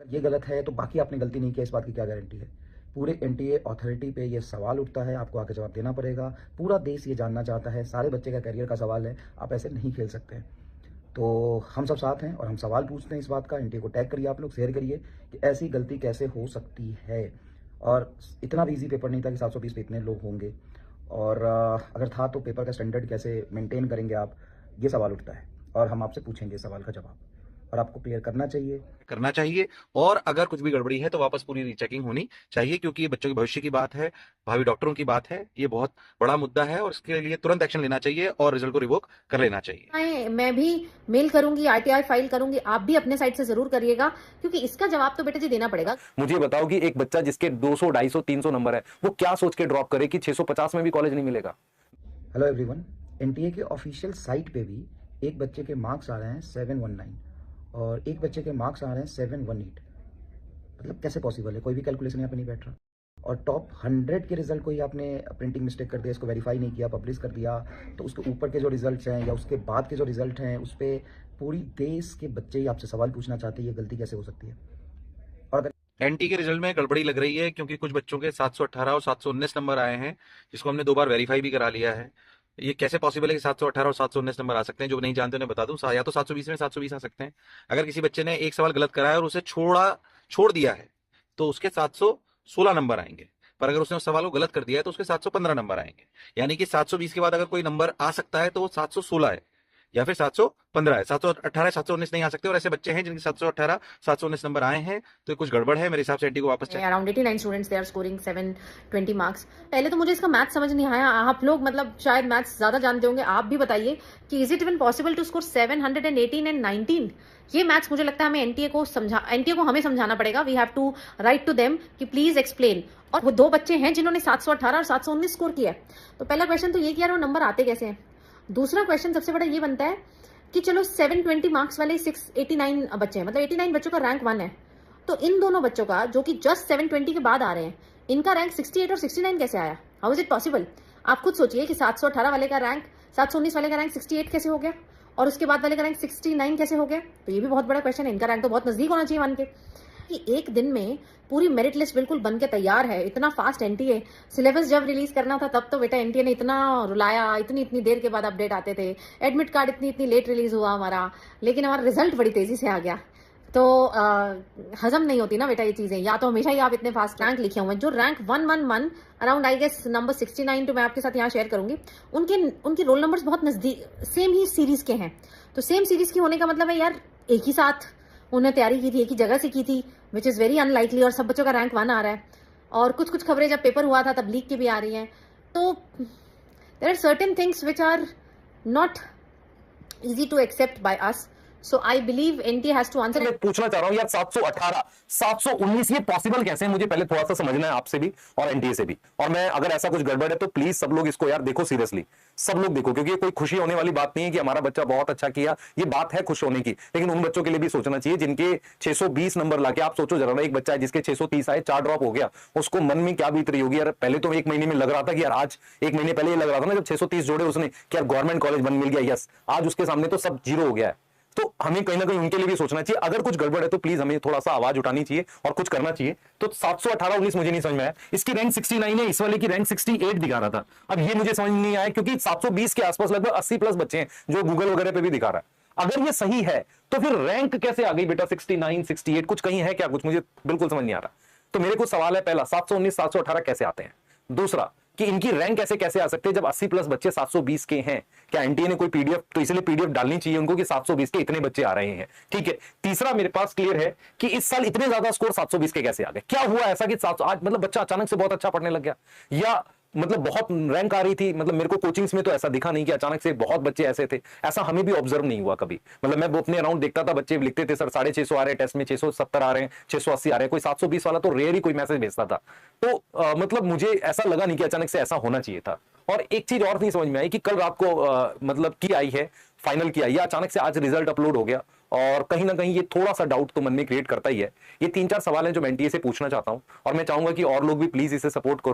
अगर ये गलत है तो बाकी आपने गलती नहीं किया, इस बात की क्या गारंटी है? पूरे एनटीए अथॉरिटी पे ये सवाल उठता है, आपको आके जवाब देना पड़ेगा। पूरा देश ये जानना चाहता है, सारे बच्चे का करियर का सवाल है, आप ऐसे नहीं खेल सकते हैं। तो हम सब साथ हैं और हम सवाल पूछते हैं इस बात का। एनटीए को टैग करिए, आप लोग शेयर करिए कि ऐसी गलती कैसे हो सकती है। और इतना भी ईजी पेपर नहीं था कि 720 पे इतने लोग होंगे, और अगर था तो पेपर का स्टैंडर्ड कैसे मेंटेन करेंगे आप, ये सवाल उठता है और हम आपसे पूछेंगे इस सवाल का जवाब, और आपको क्लियर करना चाहिए। और अगर कुछ भी गड़बड़ी है तो वापस पूरी रीचेकिंग होनी चाहिए, क्योंकि ये बच्चों के भविष्य की बात है, भावी डॉक्टरों की बात है। ये बहुत बड़ा मुद्दा है और इसके लिए तुरंत एक्शन लेना चाहिए और रिजल्ट को रिवोक कर लेना चाहिए। मैं भी मेल करूंगी, आरटीआई फाइल करूंगी, आप भी अपने साइड से जरूर करिएगा, क्योंकि इसका जवाब तो बेटा जी देना पड़ेगा। मुझे बताओ कि एक बच्चा जिसके 200, 250, 300 नंबर है, वो क्या सोच के ड्रॉप करे कि 650 में भी कॉलेज नहीं मिलेगा। हेलो एवरीवन, एनटीए के ऑफिशियल साइट पे भी एक बच्चे के मार्क्स आ रहे हैं 719 और एक बच्चे के मार्क्स आ रहे हैं 718। मतलब कैसे पॉसिबल है? कोई भी कैलकुलेशन यहाँ पे नहीं बैठ रहा। और टॉप 100 के रिजल्ट को ही आपने प्रिंटिंग मिस्टेक कर दिया, इसको वेरीफाई नहीं किया, पब्लिश कर दिया। तो उसके ऊपर के जो रिजल्ट्स हैं या उसके बाद के जो रिजल्ट हैं, उस पर पूरी देश के बच्चे ही आपसे सवाल पूछना चाहते हैं, ये गलती कैसे हो सकती है? और अगर एनटी के रिजल्ट में गड़बड़ी लग रही है, क्योंकि कुछ बच्चों के 718 और 719 नंबर आए हैं, जिसको हमने 2 बार वेरीफाई भी करा लिया है। ये कैसे पॉसिबल है कि 718 और 719 नंबर आ सकते हैं? जो नहीं जानते उन्हें बता दूं, या तो 720 में 720 आ सकते हैं। अगर किसी बच्चे ने एक सवाल गलत कराया और उसे छोड़ दिया है, तो उसके 716 नंबर आएंगे। पर अगर उसने उस सवाल को गलत कर दिया है तो उसके 715 नंबर आएंगे। यानी कि 720 के बाद अगर कोई नंबर आ सकता है तो वो 716 है या फिर 715 है। 718, 719 नहीं आ सकते। और ऐसे बच्चे हैं जिनके 718, 719 नंबर आए हैं, तो कुछ गड़बड़ है। मेरे हिसाब से एनटी को वापस चाहिए। Around 89 students they are scoring 720 marks. पहले तो मुझे इसका मैथ समझ नहीं आया। आप लोग मतलब शायद मैथ्स ज्यादा जानते होंगे, आप भी बताइए कि is it even possible to score 718 and 19? ये मैथ्स मुझे लगता है हमें एनटीए को हमें समझाना पड़ेगा। We have to write to them कि प्लीज एक्सप्लेन। और वो 2 बच्चे हैं जिन्होंने 718 और 719 स्कोर किया है। तो पहला क्वेश्चन तो ये कि यार वो नंबर आते कैसे हैं। दूसरा क्वेश्चन सबसे बड़ा ये बनता है कि चलो 720 मार्क्स वाले 689 बच्चे हैं, मतलब 89 बच्चों का रैंक 1 है। तो इन दोनों बच्चों का जो कि जस्ट 720 के बाद आ रहे हैं, इनका रैंक 68 और 69 कैसे आया? How is it possible? आप खुद सोचिए कि 718 वाले का रैंक, 719 वाले का रैंक 68 कैसे हो गया, और उसके बाद वाले का रैंक 69 कैसे हो गया? तो ये भी बहुत बड़ा क्वेश्चन है। इनका रैंक तो बहुत नजदीक होना चाहिए 1 के। कि एक दिन में पूरी मेरिट लिस्ट बिल्कुल बन के तैयार है, इतना फास्ट एनटीए। सिलेबस जब रिलीज करना था तब तो बेटा एनटीए ने इतना रुलाया, इतनी इतनी देर के बाद अपडेट आते थे, एडमिट कार्ड इतनी इतनी लेट रिलीज हुआ हमारा, लेकिन हमारा रिजल्ट बड़ी तेजी से आ गया। तो हजम नहीं होती ना बेटा ये चीजें। या तो हमेशा ही आप इतने फास्ट रैंक लिखे हुए हैं। जो rank 111 around I guess number 69 तो मैं आपके साथ यहाँ शेयर करूंगी, उनके रोल नंबर्स बहुत नजदीक सेम ही सीरीज के हैं। तो सेम सीरीज की होने का मतलब है यार एक ही साथ उन्होंने तैयारी की थी, एक ही जगह से की थी, विच इज वेरी अनलाइकली। और सब बच्चों का रैंक 1 आ रहा है। और कुछ कुछ खबरें जब पेपर हुआ था तब लीक की भी आ रही हैं। तो there are certain things which are not easy to accept by us. So I believe NTA has to answer. मैं पूछना चाह रहा हूं यार, 718, 719 ये पॉसिबल कैसे है? मुझे पहले थोड़ा सा समझना है आपसे भी और एनटीए से भी। और मैं अगर ऐसा कुछ गड़बड़ है तो प्लीज सब लोग इसको यार देखो सीरियसली, सब लोग देखो, क्योंकि ये कोई खुशी होने वाली बात नहीं है कि हमारा बच्चा बहुत अच्छा किया। ये बात है खुश होने की, लेकिन उन बच्चों के लिए भी सोचना चाहिए जिनके 620 नंबर लाके, आप सोचो जरा ना, एक बच्चा है जिसके 630 आए, 4 ड्रॉप हो गया, उसको मन में क्या बीत रही होगी यार। पहले तो 1 महीने में लग रहा था कि यार आज, 1 महीने पहले ये लग रहा था ना जब 630 जोड़े उसने कि यार गवर्नमेंट कॉलेज बन मिल गया, यस। आज उसके सामने तो सब जीरो हो गया है। तो हमें कहीं ना कहीं उनके लिए भी सोचना चाहिए। अगर कुछ गड़बड़ है तो प्लीज हमें थोड़ा सा आवाज उठानी चाहिए और कुछ करना चाहिए। तो 718, 19 मुझे नहीं समझ में आया। इसकी रैंक 69 है, इस वाले की रैंक 68 दिखा रहा था। अब ये मुझे समझ नहीं आया, क्योंकि 720 के आसपास लगभग 80 प्लस बच्चे हैं जो गूगल वगैरह पे भी दिखा रहा है। अगर ये सही है तो फिर रैंक कैसे आ गई बेटा 69, 68? कुछ कहीं है क्या? कुछ मुझे बिल्कुल समझ नहीं आ रहा। तो मेरे को सवाल है, पहला 719, 718 कैसे आते हैं? दूसरा कि इनकी रैंक कैसे आ सकते हैं जब 80 प्लस बच्चे 720 के हैं? क्या एनटीए ने कोई पीडीएफ, तो इसलिए पीडीएफ डालनी चाहिए उनको कि 720 के इतने बच्चे आ रहे हैं, ठीक है। तीसरा मेरे पास क्लियर है कि इस साल इतने ज्यादा स्कोर 720 के कैसे आ गए? क्या हुआ ऐसा कि 700 आज मतलब बच्चा अचानक से बहुत अच्छा पढ़ने लग गया, या मतलब बहुत रैंक आ रही थी? मतलब मेरे को कोचिंग्स में तो ऐसा दिखा नहीं कि अचानक से बहुत बच्चे ऐसे थे। ऐसा हमें भी ऑब्जर्व नहीं हुआ कभी। मतलब मैं अपने अराउंड देखता था, बच्चे लिखते थे सर 650 आ रहे हैं टेस्ट में, 670 आ रहे हैं, 680 आ रहे हैं, कोई 720 वाला तो रेयर ही कोई मैसेज भेजता था। तो मतलब मुझे ऐसा लगा नहीं कि अचानक से ऐसा होना चाहिए था। और एक चीज और नहीं समझ में आई कि कल रात को मतलब की आई है, फाइनल की आई है, अचानक से आज रिजल्ट अपलोड हो गया, और कहीं ना कहीं ये थोड़ा सा डाउट तो मन में क्रिएट करता ही है। ये 3-4 सवाल हैं जो मैं एनटीए से पूछना चाहता हूं, और मैं चाहूंगा कि और लोग भी प्लीज इसे सपोर्ट करो।